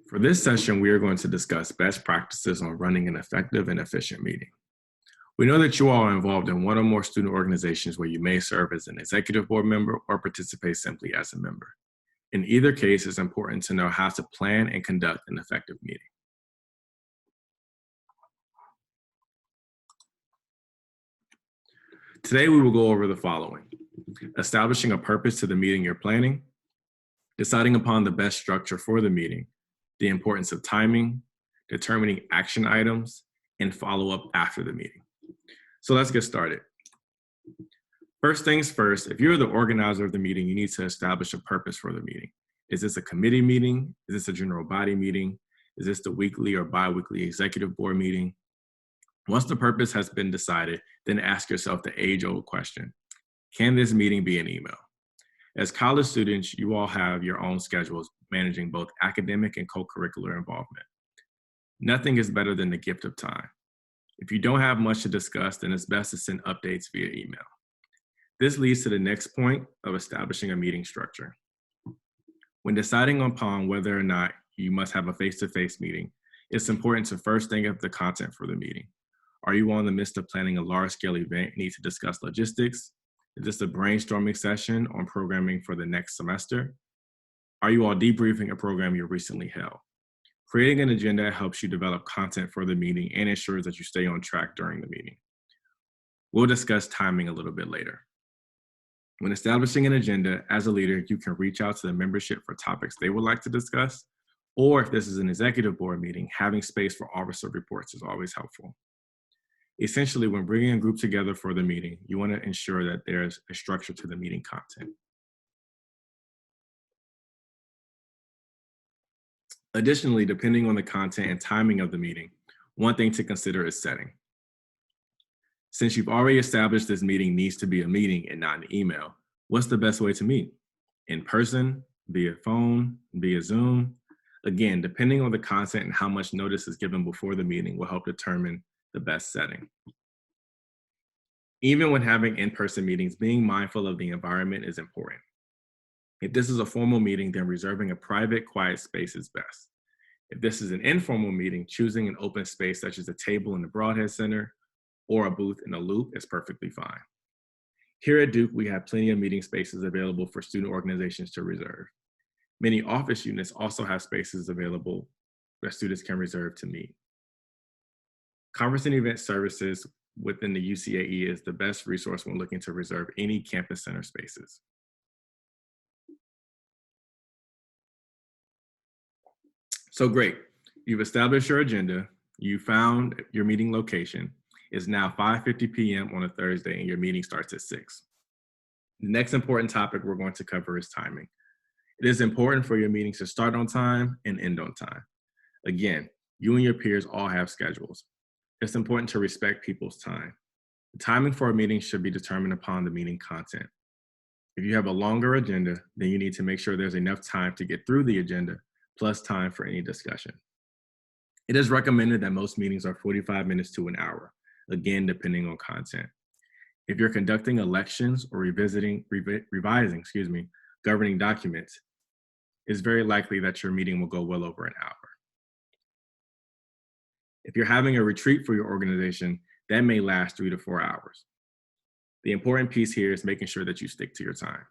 For this session, we are going to discuss best practices on running an effective and efficient meeting. We know that you all are involved in one or more student organizations where you may serve as an executive board member or participate simply as a member. In either case, it's important to know how to plan and conduct an effective meeting. Today, we will go over the following: establishing a purpose to the meeting you're planning, deciding upon the best structure for the meeting, the importance of timing, determining action items, and follow-up after the meeting. So let's get started. First things first, if you're the organizer of the meeting, you need to establish a purpose for the meeting. Is this a committee meeting? Is this a general body meeting? Is this the weekly or bi-weekly executive board meeting? Once the purpose has been decided, then ask yourself the age-old question: can this meeting be an email? As college students, you all have your own schedules managing both academic and co-curricular involvement. Nothing is better than the gift of time. If you don't have much to discuss, then it's best to send updates via email. This leads to the next point of establishing a meeting structure. When deciding upon whether or not you must have a face-to-face meeting, it's important to first think of the content for the meeting. Are you in the midst of planning a large-scale event and need to discuss logistics? Is this a brainstorming session on programming for the next semester? Are you all debriefing a program you recently held? Creating an agenda helps you develop content for the meeting and ensures that you stay on track during the meeting. We'll discuss timing a little bit later. When establishing an agenda, as a leader, you can reach out to the membership for topics they would like to discuss, or if this is an executive board meeting, having space for officer reports is always helpful. Essentially, when bringing a group together for the meeting, you want to ensure that there's a structure to the meeting content. Additionally, depending on the content and timing of the meeting, one thing to consider is setting. Since you've already established this meeting needs to be a meeting and not an email, what's the best way to meet? In person, via phone, via Zoom? Again, depending on the content and how much notice is given before the meeting will help determine the best setting. Even when having in-person meetings, being mindful of the environment is important. If this is a formal meeting, then reserving a private, quiet space is best. If this is an informal meeting, choosing an open space such as a table in the Broadhead Center or a booth in a loop is perfectly fine. Here at Duke, we have plenty of meeting spaces available for student organizations to reserve. Many office units also have spaces available that students can reserve to meet. Conference and event services within the UCAE is the best resource when looking to reserve any campus center spaces. So great, you've established your agenda, you found your meeting location. It's now 5:50 p.m. on a Thursday and your meeting starts at 6. The next important topic we're going to cover is timing. It is important for your meetings to start on time and end on time. Again, you and your peers all have schedules. It's important to respect people's time. The timing for a meeting should be determined upon the meeting content. If you have a longer agenda, then you need to make sure there's enough time to get through the agenda, plus time for any discussion. It is recommended that most meetings are 45 minutes to an hour, again, depending on content. If you're conducting elections or revising governing documents, it's very likely that your meeting will go well over an hour. If you're having a retreat for your organization, that may last 3 to 4 hours. The important piece here is making sure that you stick to your time.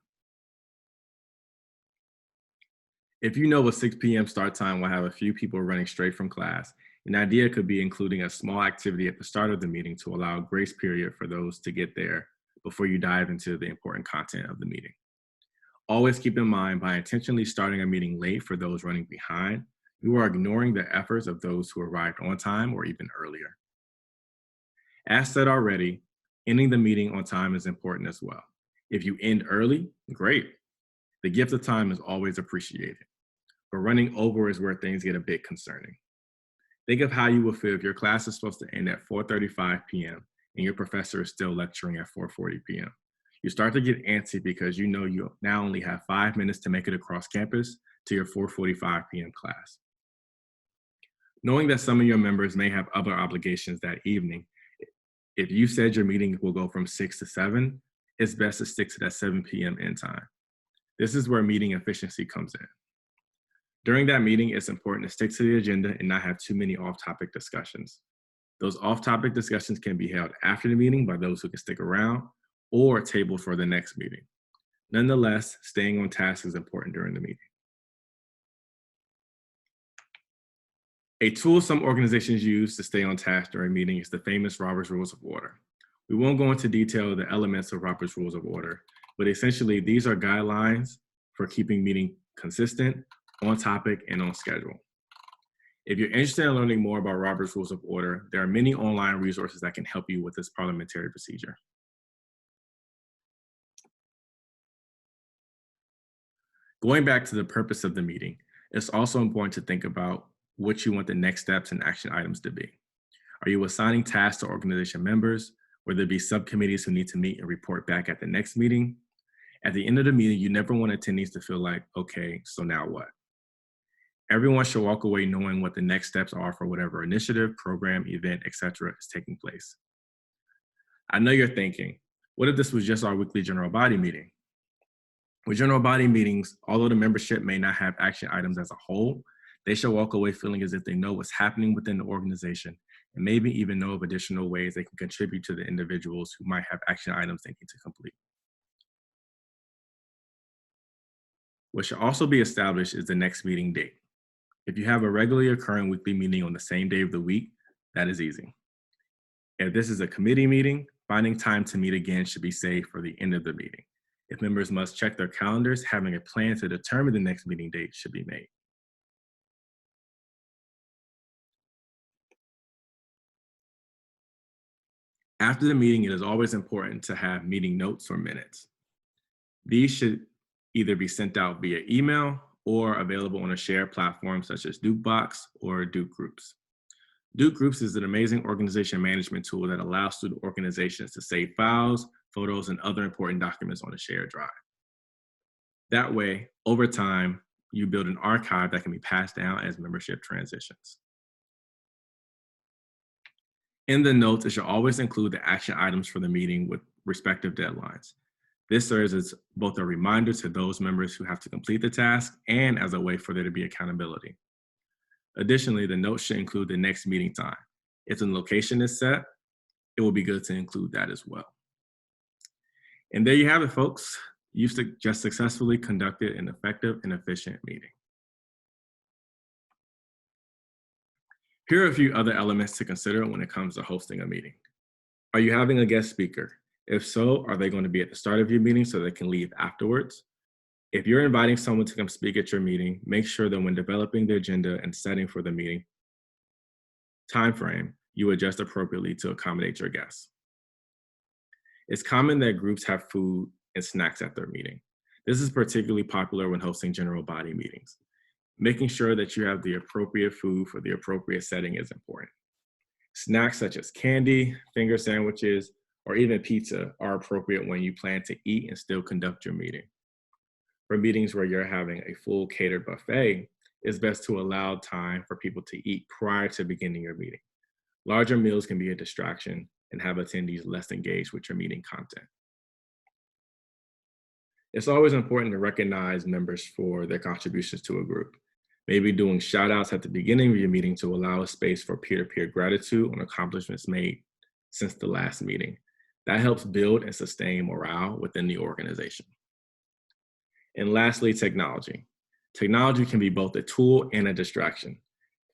If you know a 6 p.m. start time will have a few people running straight from class, an idea could be including a small activity at the start of the meeting to allow a grace period for those to get there before you dive into the important content of the meeting. Always keep in mind, by intentionally starting a meeting late for those running behind, you are ignoring the efforts of those who arrived on time or even earlier. As said already, ending the meeting on time is important as well. If you end early, great. The gift of time is always appreciated. But running over is where things get a bit concerning. Think of how you will feel if your class is supposed to end at 4:35 p.m. and your professor is still lecturing at 4:40 p.m. You start to get antsy because you know you now only have 5 minutes to make it across campus to your 4:45 p.m. class. Knowing that some of your members may have other obligations that evening, if you said your meeting will go from 6 to 7, it's best to stick to that 7 p.m. end time. This is where meeting efficiency comes in. During that meeting, it's important to stick to the agenda and not have too many off-topic discussions. Those off-topic discussions can be held after the meeting by those who can stick around or tabled for the next meeting. Nonetheless, staying on task is important during the meeting. A tool some organizations use to stay on task during a meeting is the famous Robert's Rules of Order. We won't go into detail of the elements of Robert's Rules of Order, but essentially these are guidelines for keeping meeting consistent, on topic, and on schedule. If you're interested in learning more about Robert's Rules of Order, there are many online resources that can help you with this parliamentary procedure. Going back to the purpose of the meeting, it's also important to think about what you want the next steps and action items to be. Are you assigning tasks to organization members? Will there be subcommittees who need to meet and report back at the next meeting? At the end of the meeting, you never want attendees to feel like, okay, so now what? Everyone should walk away knowing what the next steps are for whatever initiative, program, event, etc. is taking place. I know you're thinking, what if this was just our weekly general body meeting? With general body meetings, although the membership may not have action items as a whole, they should walk away feeling as if they know what's happening within the organization and maybe even know of additional ways they can contribute to the individuals who might have action items they need to complete. What should also be established is the next meeting date. If you have a regularly occurring weekly meeting on the same day of the week, that is easy. If this is a committee meeting, finding time to meet again should be saved for the end of the meeting. If members must check their calendars, having a plan to determine the next meeting date should be made. After the meeting, it is always important to have meeting notes or minutes. These should either be sent out via email or available on a shared platform such as Dukebox or Duke Groups. Duke Groups is an amazing organization management tool that allows student organizations to save files, photos, and other important documents on a shared drive. That way, over time, you build an archive that can be passed down as membership transitions. In the notes, it should always include the action items for the meeting with respective deadlines. This serves as both a reminder to those members who have to complete the task and as a way for there to be accountability. Additionally, the notes should include the next meeting time. If the location is set, it will be good to include that as well. And there you have it, folks. You've just successfully conducted an effective and efficient meeting. Here are a few other elements to consider when it comes to hosting a meeting. Are you having a guest speaker? If so, are they going to be at the start of your meeting so they can leave afterwards? If you're inviting someone to come speak at your meeting, make sure that when developing the agenda and setting for the meeting timeframe, you adjust appropriately to accommodate your guests. It's common that groups have food and snacks at their meeting. This is particularly popular when hosting general body meetings. Making sure that you have the appropriate food for the appropriate setting is important. Snacks such as candy, finger sandwiches, or even pizza are appropriate when you plan to eat and still conduct your meeting. For meetings where you're having a full catered buffet, it's best to allow time for people to eat prior to beginning your meeting. Larger meals can be a distraction and have attendees less engaged with your meeting content. It's always important to recognize members for their contributions to a group. Maybe doing shout outs at the beginning of your meeting to allow a space for peer-to-peer gratitude on accomplishments made since the last meeting. That helps build and sustain morale within the organization. And lastly, technology. Technology can be both a tool and a distraction.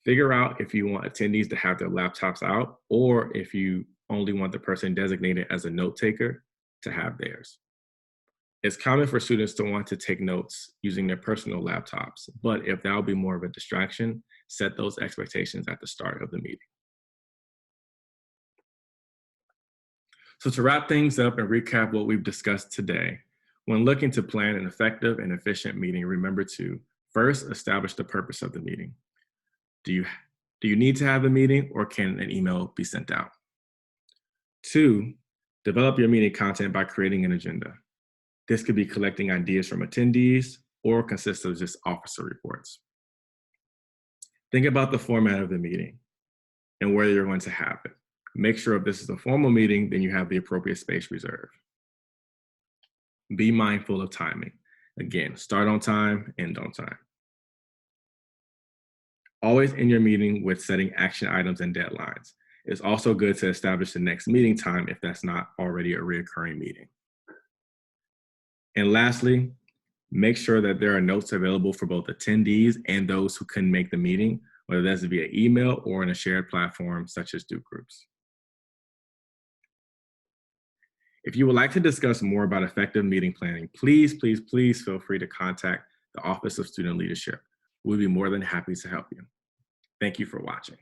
Figure out if you want attendees to have their laptops out or if you only want the person designated as a note taker to have theirs. It's common for students to want to take notes using their personal laptops, but if that will be more of a distraction, set those expectations at the start of the meeting. So to wrap things up and recap what we've discussed today, when looking to plan an effective and efficient meeting, remember to first establish the purpose of the meeting. Do you need to have a meeting or can an email be sent out? 2, develop your meeting content by creating an agenda. This could be collecting ideas from attendees or consist of just officer reports. Think about the format of the meeting and where you're going to have it. Make sure if this is a formal meeting, then you have the appropriate space reserved. Be mindful of timing. Again, start on time, end on time. Always end your meeting with setting action items and deadlines. It's also good to establish the next meeting time if that's not already a recurring meeting. And lastly, make sure that there are notes available for both attendees and those who couldn't make the meeting, whether that's via email or in a shared platform such as Duke Groups. If you would like to discuss more about effective meeting planning, please feel free to contact the Office of Student Leadership. We'll be more than happy to help you. Thank you for watching.